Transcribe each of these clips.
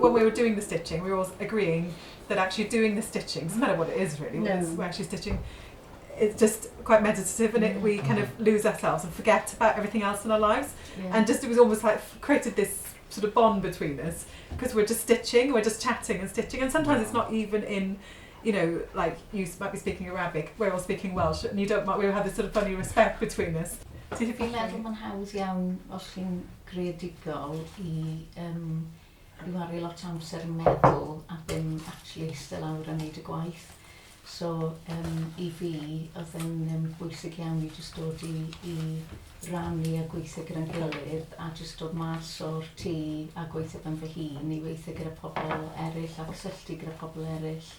when we were doing the stitching, we were all agreeing that actually doing the stitching, doesn't matter what it is really, we're actually stitching, it's just quite meditative, and we kind of lose ourselves and forget about everything else in our lives. And just it was almost like created this sort of bond between us, because we're just stitching, we're just chatting and stitching, and sometimes it's not even in, you know, like you might be speaking Arabic, we're all speaking Welsh, and you don't, we have this sort of funny respect between us. Fi'n meddwl mae'n hawdd iawn os chi'n greadigol i wario lot o amser yn meddwl a ddim actually eistedd lawr a wneud y gwaith. So i fi, oedd yn bwysig iawn i jyst dod i rannu a gweithio gyda'n gilydd a jyst dod mas o'r tŷ a gweithio gan fy hun i weithio gyda pobl eraill a cysylltu gyda pobl eraill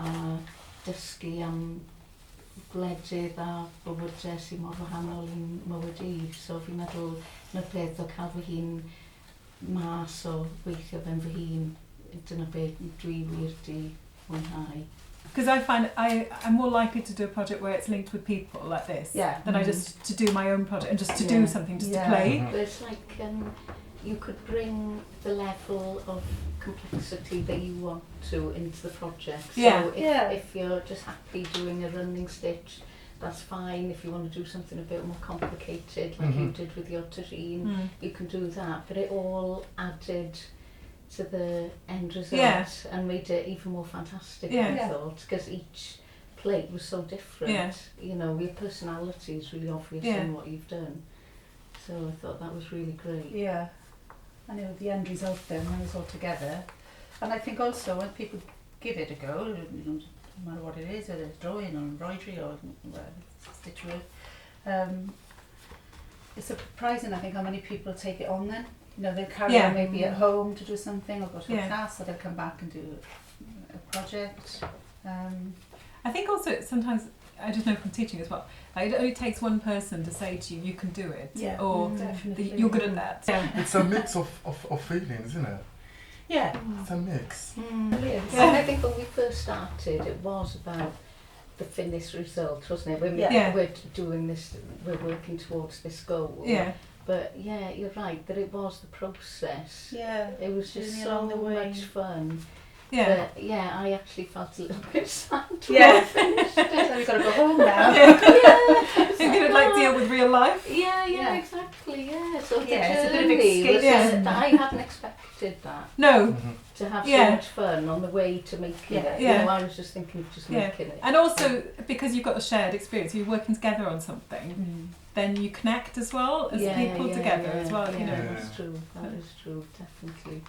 a dysgu am gwledydd a bywydau sy'n mor wahanol i'n mywyd i. So fi'n meddwl yn y peth o cael fy hun mas o weithio ben fy hun, dyna beth dwi wir di mwynhau. Because I find I'm more likely to do a project where it's linked with people like this than I just to do my own project and just to do something, just to play. But it's like you could bring the level of complexity that you want to into the project. So if you're just happy doing a running stitch, that's fine. If you want to do something a bit more complicated, like you did with your terrine, you can do that. But it all added to the end result and made it even more fantastic, I thought, because each plate was so different. You know, your personality is really obvious in what you've done. So I thought that was really great. Yeah. I know the end result then, when it's all together. And I think also when people give it a go, you know, no matter what it is, whether it's drawing or embroidery or stitch work, it's surprising, I think, how many people take it on then. You know, they'll carry on maybe at home to do something or go to a class, or they'll come back and do a project. I think also sometimes, I just know from teaching as well, like it only takes one person to say to you, you can do it, or you're good at that. It's a mix of feelings, isn't it? Yeah. It's a mix. Brilliant. And I think when we first started, it was about the finished result, wasn't it? When we're doing this, we're working towards this goal. Yeah. But yeah, you're right, that it was the process. Yeah. It was just so much fun. Yeah. But yeah, I actually felt a little bit sad when Yeah. I finished it. So we've got to go home now. You're going to like deal with real life. Yeah, exactly, yeah. So the it's a bit of journey was, escapism. I hadn't expected that. No. To have so much fun on the way to making it. Yeah. You know, I was just thinking of just making it. And also, because you've got a shared experience, you're working together on something, then you connect as well as people together as well, you know. That is true, definitely.